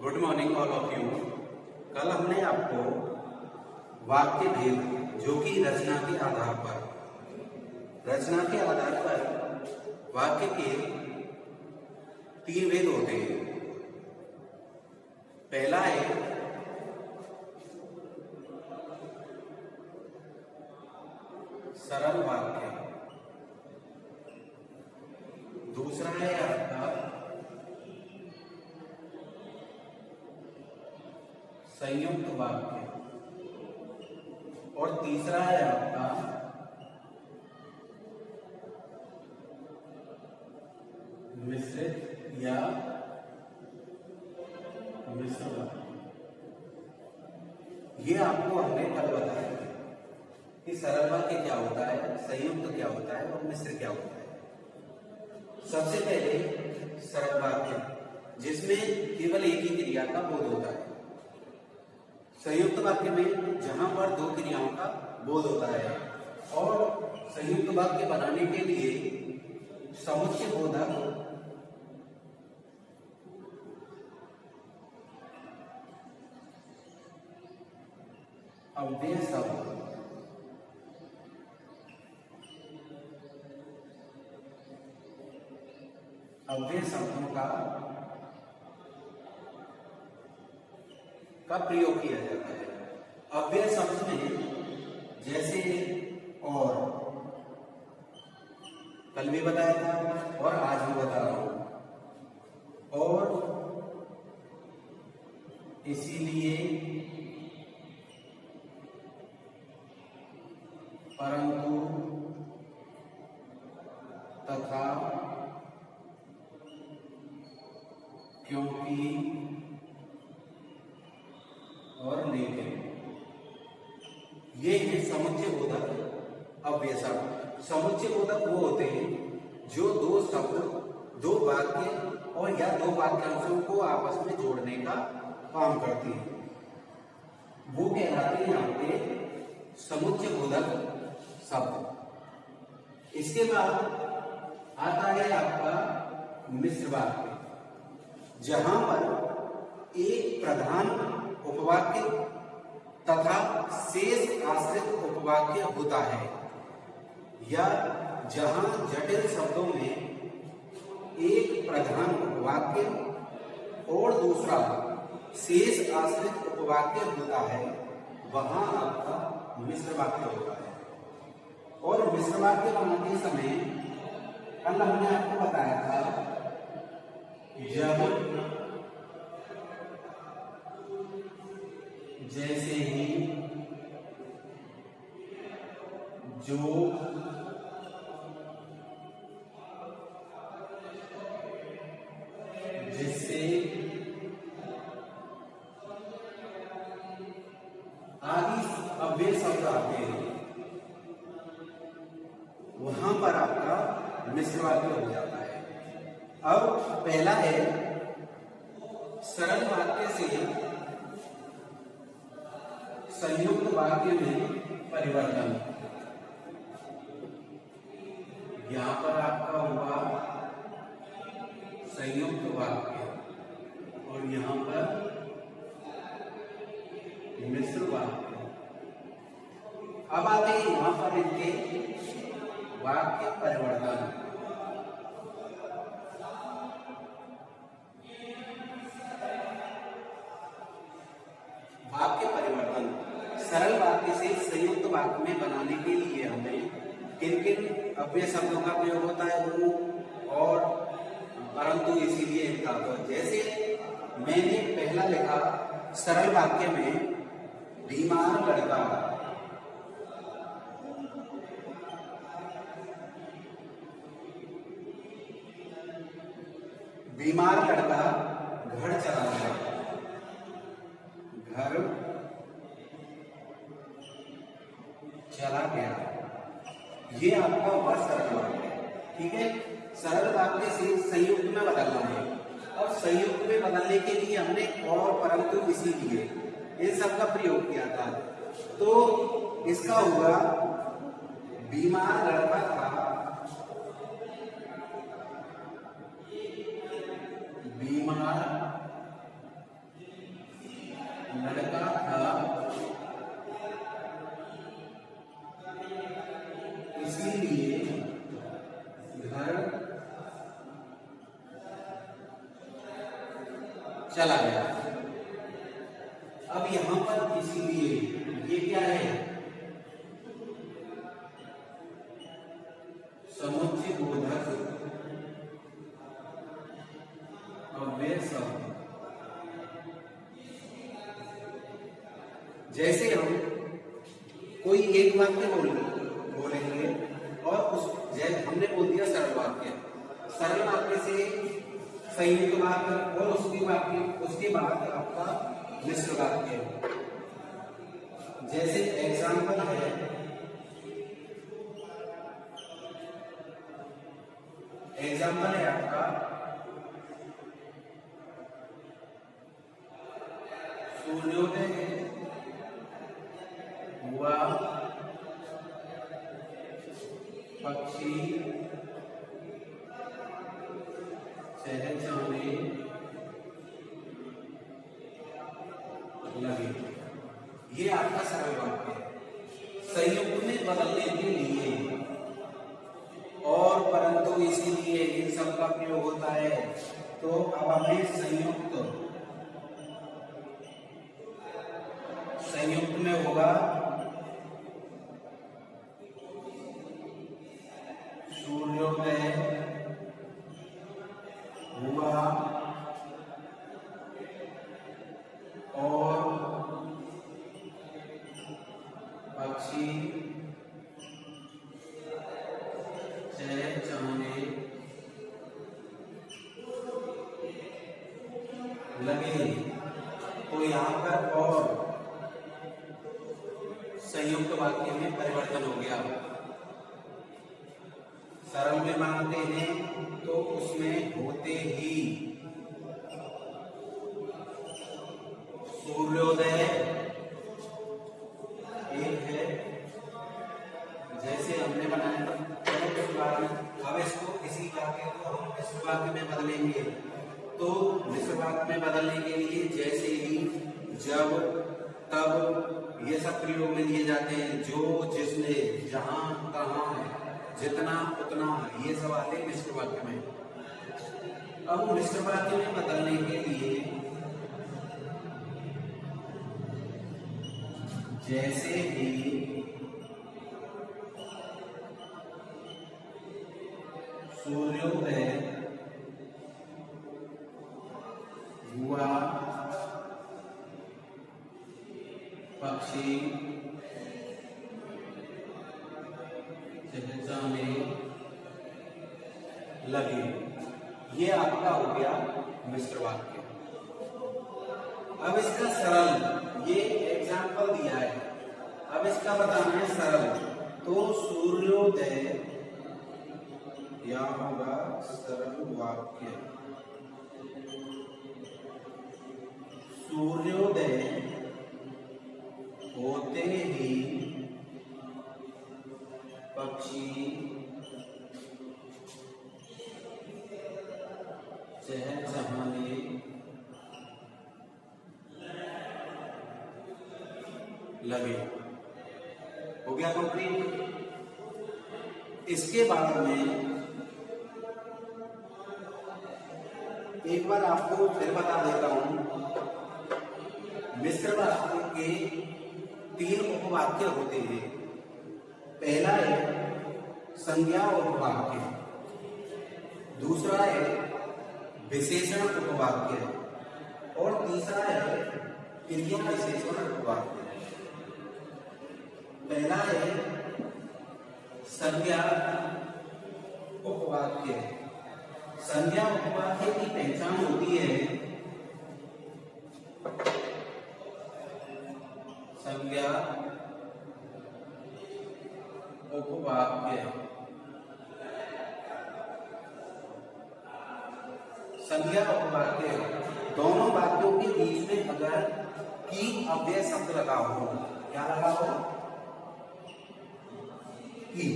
Good morning all of you. कल हमने आपको वाक्य भेद जो कि रचना के आधार पर वाक्य के 3 भेद होते हैं। पहला है सरल वाक्य, दूसरा है आपका संयुक्त वाक्य और तीसरा है आपका मिश्रित या मिश्र वाक्य। ये आपको हमने कल बताया कि सरल वाक्य क्या होता है, संयुक्त क्या होता है और मिश्र क्या होता है। सबसे पहले सरल वाक्य, जिसमें केवल एक ही क्रिया का बोध होता है। संयुक्त वाक्य में जहां पर 2 क्रियाओं का बोध होता है और संयुक्त वाक्य बनाने के लिए समुच्चय बोधक अव्यय शब्दों का प्रयोग किया जाता है। अव्यय शब्द में जैसे और, कल भी बताया था और आज भी बता रहा हूं, और इसीलिए, परंतु, तथा, क्योंकि और लेकिन, ये है समुच्चय बोधक अव्यय शब्द। समुच्चय बोधक वो होते हैं जो 2 शब्द, 2 वाक्य और या 2 वाक्यांशों को आपस में जोड़ने का काम करते हैं। वो कहलाते हैं आपके समुच्चय बोधक शब्द। इसके बाद आता है आपका मिश्र वाक्य, जहां पर एक प्रधान उपवाक्य तथा शेष आश्रित उपवाक्य होता है, या जहां जटिल शब्दों में एक प्रधान उपवाक्य और दूसरा शेष आश्रित उपवाक्य होता है, वहां आपका मिश्र वाक्य होता है। और मिश्र वाक्य बनाते समय कल हमने आपको बताया था, जब जैसे ही, जो, जिससे आदि अव्यय शब्द आते हैं, वहां पर आपका मिश्र वाक्य हो जाता है। अब पहला है सरल वाक्य से संयुक्त वाक्य में परिवर्तन। यहां पर आपका हुआ संयुक्त वाक्य और यहां पर मिश्र वाक्य। अब आते हैं यहां पर इनके वाक्य परिवर्तन। वाक्य परिवर्तन सरल वाक्य से संयुक्त वाक्य में बनाने के लिए हमें किन किन अव्यय शब्दों का प्रयोग होता है, वो और, परंतु, इसीलिए, इनका। तो जैसे मैंने पहला लिखा सरल वाक्य में, बीमार लड़का, बीमार लड़का घर चला गया, घर चला गया। ये आपका हुआ सरल वाक्य, ठीक है। सरल वाक्य से संयुक्त में बदलना है, और संयुक्त में बदलने के लिए हमने और, परंतु, इसीलिए, इन सब का प्रयोग किया था। तो इसका हुआ बीमार लड़का था, बीमार लड़का था इसीलिए घर चला गया। अब यहां पर इसीलिए ये क्या है, समुच्चय बोधक अव्यय शब्द। जैसे हम कोई एक वाक्य बोलेंगे और उस हमने बोल दिया सरल वाक्य से संयुक्त वाक्य और उसके बाद आपका मिश्र वाक्य। जैसे एग्जाम्पल है, आपका सूर्योदय हुआ, पक्षी चहचहाने लगे। ये आपका सरल वाक्य है। संयुक्त में बदलने के लिए और परंतु इसीलिए इन सब का प्रयोग होता है। तो अब हमें संयुक्त में होगा सूर्योदय हुआ और पक्षी चहचहाने लगे। तो यहाँ पर और संयुक्त वाक्य में परिवर्तन हो गया। सरल में बनाते हैं तो उसमें होते ही सूर्योदय एक है, जैसे हमने बनाया। अब इसको इसी वाक्य को हम मिश्र वाक्य में बदलेंगे। तो मिश्र वाक्य में बदलने के लिए जैसे ही, जब, तब ये सब प्रयोग में दिए जाते हैं। जो, जिसने, जहां, कहां, जितना, उतना, ये सब आते हैं मिश्र वाक्य में। अब मिश्र वाक्य में बदलने के लिए जैसे ही सूर्योदय हुआ, पक्षी चहचहाने लगे। ये आपका हो गया मिश्र वाक्य। अब इसका सरल, ये एग्जाम्पल दिया है, अब इसका बताना है सरल। तो सूर्योदय या होगा सरल वाक्य। सूर्योदय होते ही पक्षी चहचहाने लगे। हो गया कंप्लीट। इसके बाद में एक बार आपको फिर बता देता हूं, मिश्र वाक्य के 3 उपवाक्य होते हैं। पहला है संज्ञा उपवाक्य, दूसरा है विशेषण उपवाक्य और तीसरा है क्रिया विशेषण उपवाक्य। पहला है संज्ञा उपवाक्य। संज्ञा उपवाक्य की पहचान होती है संज्ञा उपवाक्य। संज्ञा उपवाक्य दोनों वाक्यों के बीच में अगर की अव्यय शब्द लगा हो, क्या लगा हो, की,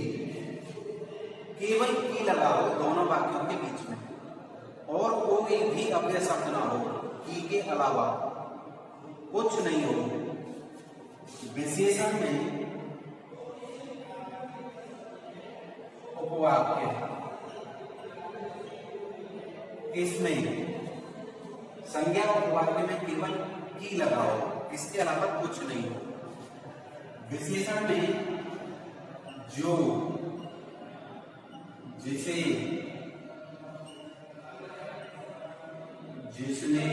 केवल की लगा हो दोनों वाक्यों के बीच में, और कोई भी अव्यय शब्द ना हो की के अलावा, कुछ नहीं हो। विशेषण में उपवाक्य, इसमें संज्ञा उपवाक्य में केवल की लगाओ, इसके अलावा कुछ नहीं हो। विशेषण में जो, जिसे, जिसने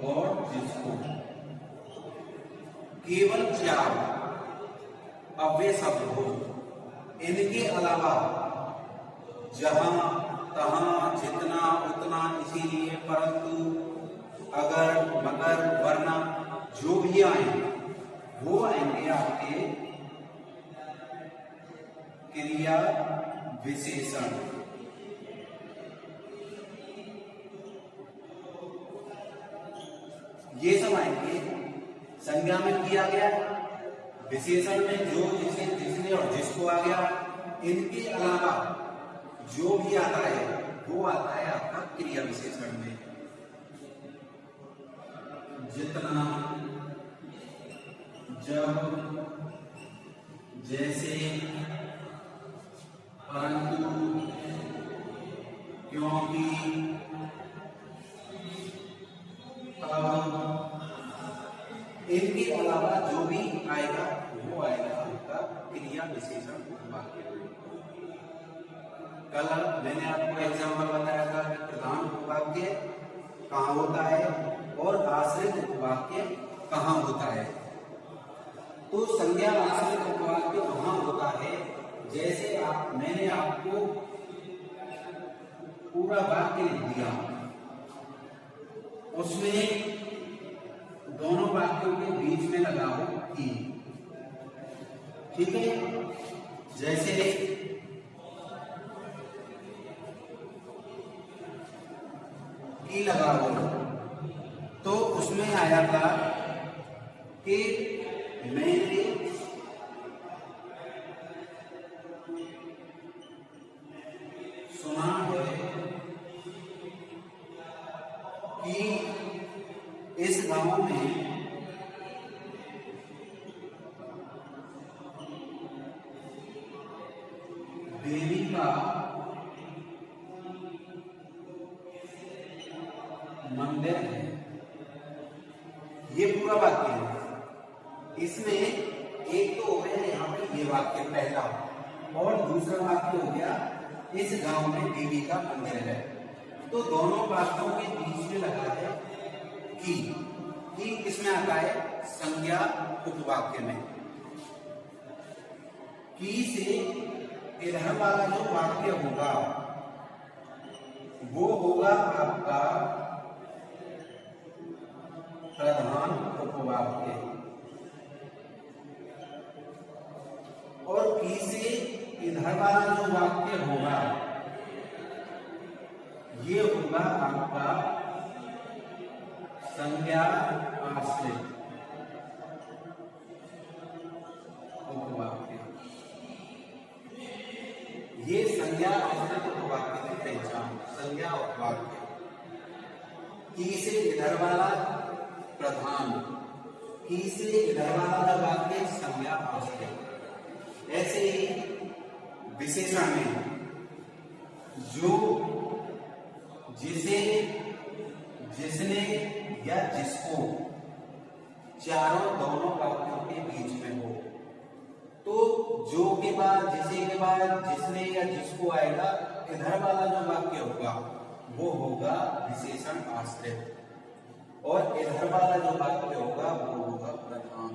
और जिसको, केवल चार अव्यय शब्द हो। इनके अलावा जहां, तहां, जितना, उतना, इसीलिए, परंतु, अगर, मगर, वरना, जो भी आए वो आएंगे आपके क्रिया विशेषण। ये सब आएंगे। संज्ञा में किया गया, विशेषण में जो, जिसे, जिसने और जिसको आ गया। इनके अलावा जो भी आता है वो आता है आपका क्रिया विशेषण में। जितना, जब, जैसे, परंतु, क्योंकि, तब, इनके अलावा जो भी आएगा वो आएगा आपका क्रिया विशेषण उपवाक्य। कल मैंने आपको एग्जाम्पल बताया था कि प्रधान उपवाक्य कहाँ होता है और आश्रित उपवाक्य कहाँ होता है। तो संज्ञा आश्रित उपवाक्य वहां होता है जैसे मैंने आपको पूरा वाक्य लिख दिया, उसमें दोनों वाक्यों के बीच में लगाओ की। ठीक है, जैसे की लगाओ तो उसमें आया था कि मैंने सुना है कि इस गांव में देवी का मंदिर है। ये पूरा वाक्य है। इसमें एक तो हो गया यहाँ पे ये वाक्य पहला, और दूसरा वाक्य हो गया इस गांव में देवी का मंदिर है। तो दोनों वाक्यों के बीच में लगा है की किसमें आता है? संज्ञा उपवाक्य में। की से इधर वाला जो वाक्य होगा वो होगा आपका प्रधान उपवाक्य, और की से इधर वाला जो वाक्य होगा ये होगा आपका संज्ञा आश्रित उपवाक्य। ये संज्ञा आश्रित उपवाक्य की पहचान, संज्ञा उपवाक्य। की से इधर वाला प्रधान, की से इधर वाला वाक्य संज्ञा आश्रित। ऐसे ही विशेषण में जो, जिसे, जिसने या जिसको, चारों दोनों वाक्यों के बीच में हो। तो जो के बाद, जिसे के बाद, जिसने या जिसको आएगा, इधर वाला जो वाक्य होगा वो होगा विशेषण आश्रित, और इधर वाला जो वाक्य होगा वो होगा प्रधान।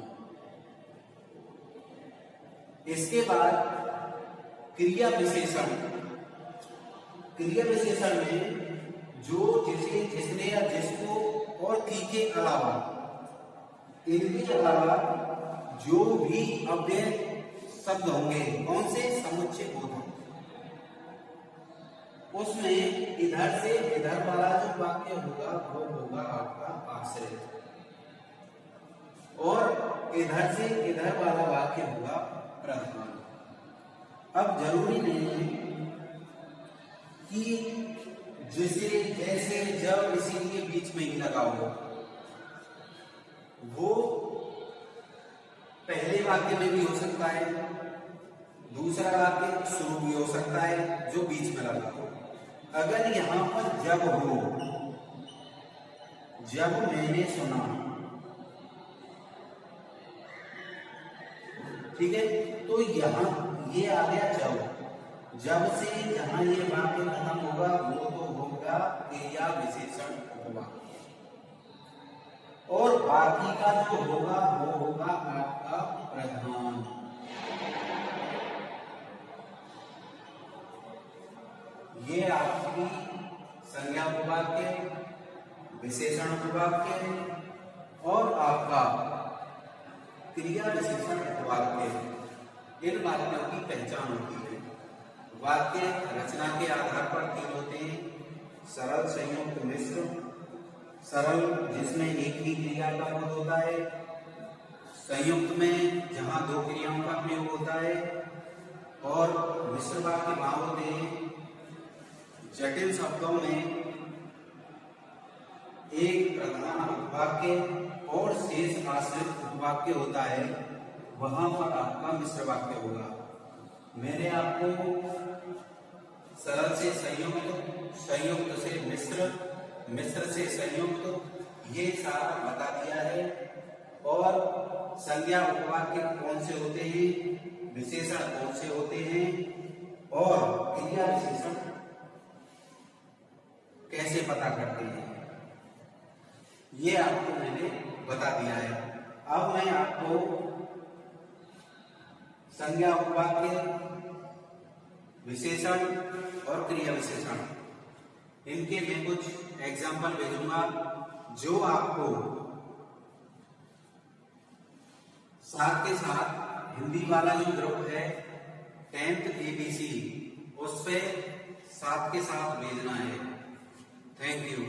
इसके बाद क्रिया विशेषण। क्रिया विशेषण में जो, जिसे, जिसने या जिसको और की के अलावा, इनके अलावा जो भी अव्यय शब्द होंगे, कौन से? समुच्चय बोधक। उसमें इधर से इधर वाला जो वाक्य होगा वो होगा आपका आश्रित, और इधर से इधर वाला वाक्य होगा प्रधान। अब जरूरी नहीं है कि जिसे जैसे जब इसीलिए बीच में ही लगा हो, वो पहले वाक्य में भी हो सकता है, दूसरा वाक्य शुरू भी हो सकता है जो बीच में लगा हो। अगर यहां पर जब हो, जब मैंने सुना, ठीक है, तो यहां ये आ गया जब से जहां ये वाक्य खत्म होगा वो तो होगा क्रिया विशेषण उपवाक्य, और बाकी का जो होगा वो होगा आपका प्रधान। ये आपकी संज्ञा उपवाक्य, विशेषण उपवाक्य और आपका क्रिया विशेषण उपवाक्य, इन वाक्यों की पहचान होती है। वाक्य रचना के आधार पर तीन होते हैं: सरल, संयुक्त, मिश्र। सरल जिसमें एक ही क्रिया का प्रयोग होता है, संयुक्त में जहां दो क्रियाओं का प्रयोग होता है, और मिश्र वाक्य वहां होते हैं जटिल शब्दों में एक प्रधान उपवाक्य और शेष आश्रित उपवाक्य होता है, वहां पर आपका मिश्र वाक्य होगा। मैंने आपको सरल से संयुक्त, संयुक्त से मिश्र, मिश्र से संयुक्त ये सारा बता दिया है। और संज्ञा उपवाक्य कौन से होते हैं, विशेषण कौन से होते हैं, और क्रिया विशेषण कैसे पता करते हैं, ये आपको मैंने बता दिया है। अब मैं आपको संज्ञा उपवाक्य, विशेषण और क्रिया विशेषण, इनके मैं कुछ एग्जाम्पल भेजूंगा जो आपको साथ के साथ हिंदी वाला जो ग्रुप है 10th ABC, उस पे साथ के साथ भेजना है। Thank you.